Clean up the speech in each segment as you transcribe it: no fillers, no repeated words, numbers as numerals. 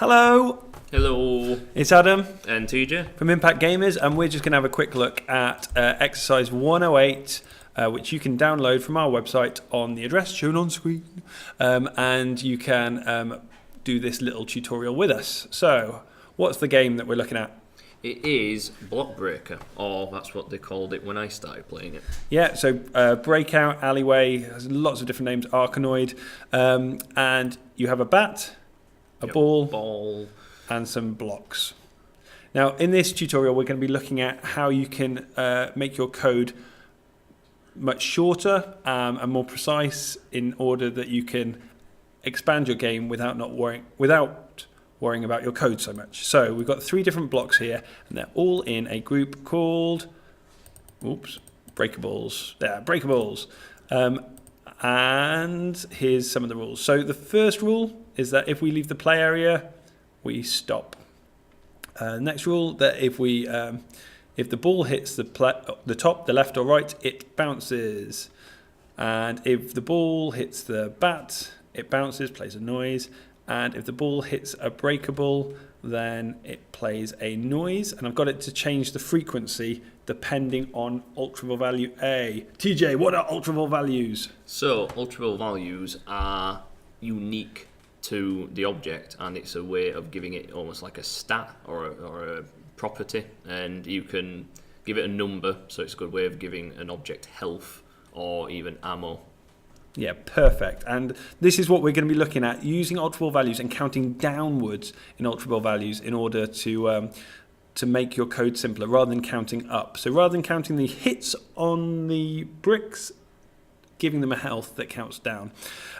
Hello, Hello, it's Adam and TJ. from Impact Gamers, and we're just going to have a quick look at exercise 108, which you can download from our website on the address shown on screen, and you can do this little tutorial with us. So, what's the game that we're looking at? It is Block Breaker, or that's what they called it when I started playing it. Yeah, so Breakout, Alleyway, has lots of different names, Arkanoid, and you have a bat, a ball, and some blocks. Now, in this tutorial, we're going to be looking at how you can make your code much shorter and more precise in order that you can expand your game without worrying about your code so much. So we've got 3 different blocks here, and they're all in a group called breakables. Yeah, breakables. And here's some of the rules. So the first rule is that if we leave the play area, we stop. Next rule, that if the ball hits the top, the left or right, it bounces. And if the ball hits the bat, it bounces, plays a noise. And if the ball hits a breakable, then it plays a noise. And I've got it to change the frequency depending on ultra value A. TJ, what are ultra values? So, ultra values are unique to the object, and it's a way of giving it almost like a stat or a property, and you can give it a number, so it's a good way of giving an object health or even ammo. Yeah, perfect. And this is what we're going to be looking at, using ultra values and counting downwards in ultra values in order to make your code simpler rather than counting up. So rather than counting the hits on the bricks, giving them a health that counts down.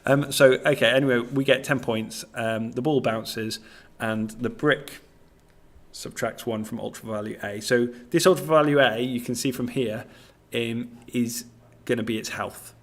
Anyway, we get 10 points. The ball bounces and the brick subtracts 1 from ultra value A. So this ultra value A, you can see from here, is going to be its health.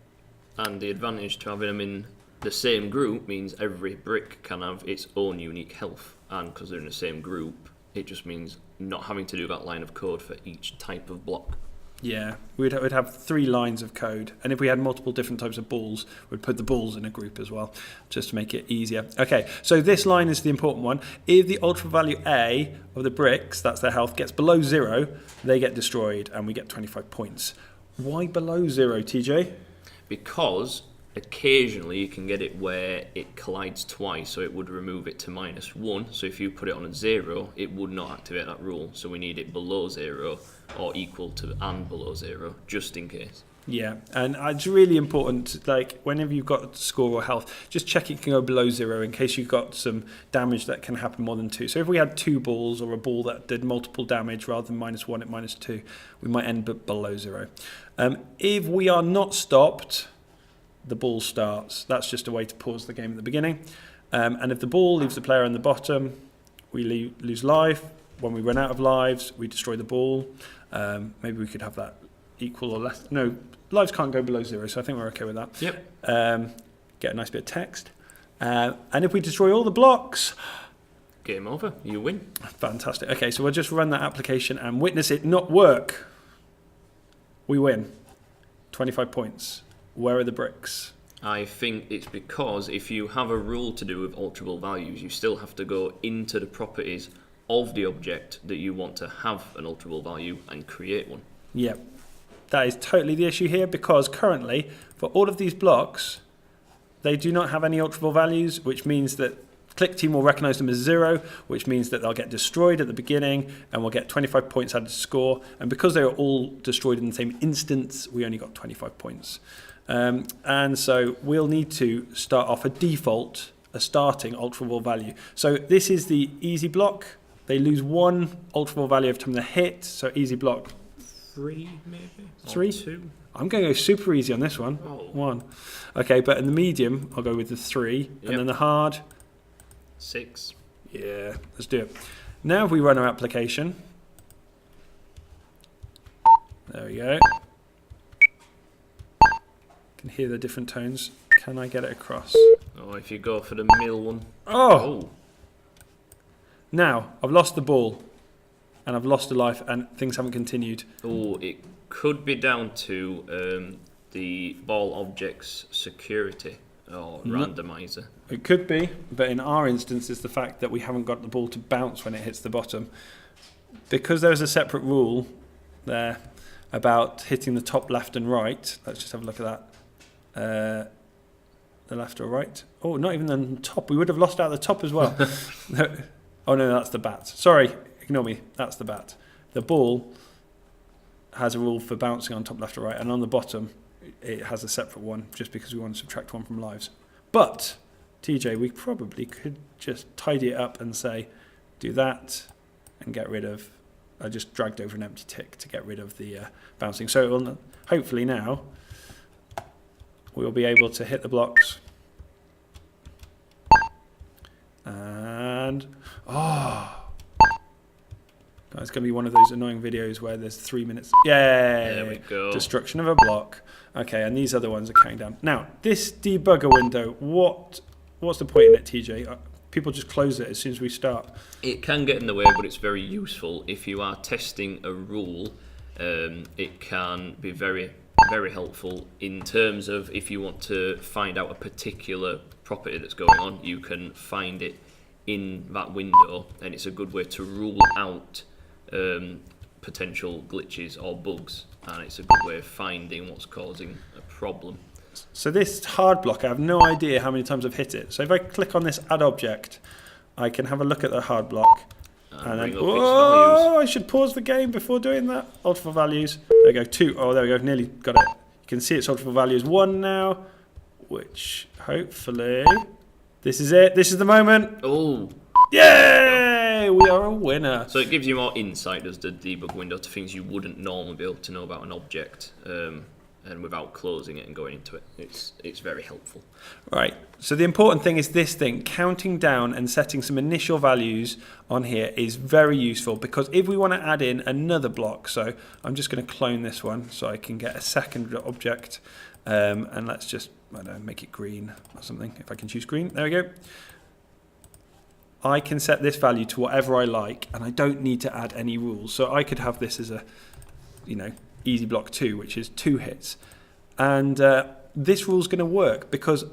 And the advantage to having them in the same group means every brick can have its own unique health. And because they're in the same group, it just means not having to do that line of code for each type of block. Yeah, we'd have 3 lines of code. And if we had multiple different types of balls, we'd put the balls in a group as well, just to make it easier. Okay, so this line is the important one. If the ultra value A of the bricks, that's their health, gets below 0, they get destroyed and we get 25 points. Why below 0, TJ? Because occasionally you can get it where it collides twice, so it would remove it to -1. So if you put it on a 0, it would not activate that rule. So we need it below 0 or equal to and below 0, just in case. Yeah, and it's really important, like whenever you've got score or health, just check it can go below 0 in case you've got some damage that can happen more than 2. So if we had 2 balls or a ball that did multiple damage rather than -1 at -2, we might end up below 0. If we are not stopped, the ball starts. That's just a way to pause the game at the beginning. And if the ball leaves the player on the bottom, we lose life. When we run out of lives, we destroy the ball. Maybe we could have that equal or less. No, lives can't go below 0, so I think we're okay with that. Yep. Get a nice bit of text. And if we destroy all the blocks... Game over. You win. Fantastic. Okay, so we'll just run that application and witness it not work. We win. 25 points. Where are the bricks? I think it's because if you have a rule to do with alterable values, you still have to go into the properties of the object that you want to have an alterable value and create one. Yeah, that is totally the issue here, because currently for all of these blocks they do not have any alterable values, which means that Click Team will recognise them as 0, which means that they'll get destroyed at the beginning and we'll get 25 points added to score. And because they are all destroyed in the same instance, we only got 25 points. And so we'll need to start off a starting alterable value. So this is the easy block. They lose 1 alterable value every time they hit. So easy block 3 maybe? 3? Or 2? I'm going to go super easy on this one. 1. Okay, but in the medium, I'll go with the 3. And then the hard... 6. Yeah, let's do it. Now if we run our application... There we go. Can hear the different tones. Can I get it across? Oh, if you go for the middle one. Oh! Now, I've lost the ball. And I've lost a life and things haven't continued. Oh, it could be down to the ball object's security. or randomizer. It could be, but in our instance, it's the fact that we haven't got the ball to bounce when it hits the bottom. Because there's a separate rule there about hitting the top left and right. Let's just have a look at that. The left or right? Oh, not even the top. We would have lost out the top as well. Oh no, that's the bat. Sorry, ignore me. That's the bat. The ball has a rule for bouncing on top left or right, and on the bottom it has a separate one just because we want to subtract one from lives. But TJ, we probably could just tidy it up and say, do that and get rid of. I just dragged over an empty tick to get rid of the bouncing. So hopefully now we'll be able to hit the blocks. And it's going to be one of those annoying videos where there's 3 minutes. Yay! There we go. Destruction of a block. Okay, and these other ones are counting down. Now, this debugger window, what's the point in it, TJ? People just close it as soon as we start. It can get in the way, but it's very useful. If you are testing a rule, it can be very, very helpful in terms of if you want to find out a particular property that's going on, you can find it in that window, and it's a good way to rule out potential glitches or bugs, and it's a good way of finding what's causing a problem. So this hard block, I have no idea how many times I've hit it. So if I click on this add object, I can have a look at the hard block. And then, I should pause the game before doing that. Alt for values. There we go, 2. Oh, there we go, nearly got it. You can see it's alt for values 1 now, which hopefully, this is it. This is the moment. Oh. Yay! We are a winner. So it gives you more insight as the debug window to things you wouldn't normally be able to know about an object. And without closing it and going into it, it's very helpful. Right, so the important thing is this thing, counting down and setting some initial values on here is very useful, because if we want to add in another block, so I'm just going to clone this one so I can get a second object, and let's just, I don't know, make it green or something, if I can choose green, there we go. I can set this value to whatever I like, and I don't need to add any rules, so I could have this as a, easy block 2, which is 2 hits. And this rule is going to work because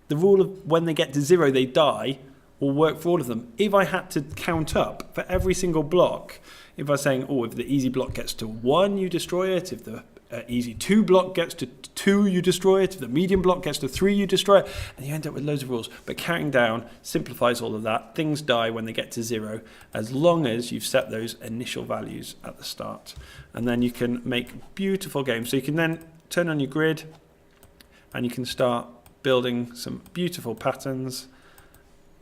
the rule of when they get to 0, they die will work for all of them. If I had to count up for every single block, if I was saying, if the easy block gets to 1, you destroy it. If the easy 2 block gets to 2, you destroy it. If the medium block gets to 3, you destroy it. And you end up with loads of rules. But counting down simplifies all of that. Things die when they get to 0, as long as you've set those initial values at the start. And then you can make beautiful games. So you can then turn on your grid and you can start building some beautiful patterns.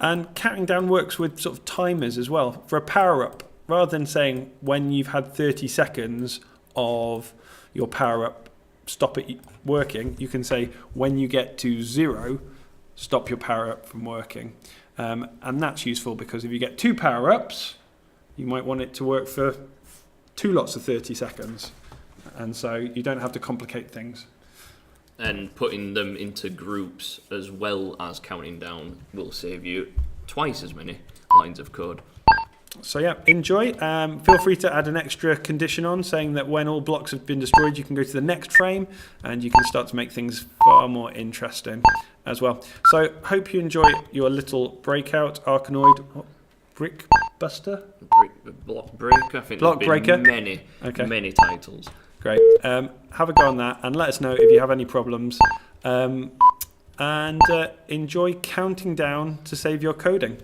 And counting down works with sort of timers as well. For a power-up, rather than saying when you've had 30 seconds of your power-up, stop it working, you can say when you get to 0, stop your power-up from working. And that's useful because if you get 2 power-ups, you might want it to work for 2 lots of 30 seconds. And so you don't have to complicate things. And putting them into groups as well as counting down will save you twice as many lines of code. So yeah, enjoy. Feel free to add an extra condition on saying that when all blocks have been destroyed, you can go to the next frame and you can start to make things far more interesting as well. So hope you enjoy your little breakout Arkanoid brick buster? Block breaker. I think block there's breaker. Been many titles. Great. Have a go on that and let us know if you have any problems. And enjoy counting down to save your coding.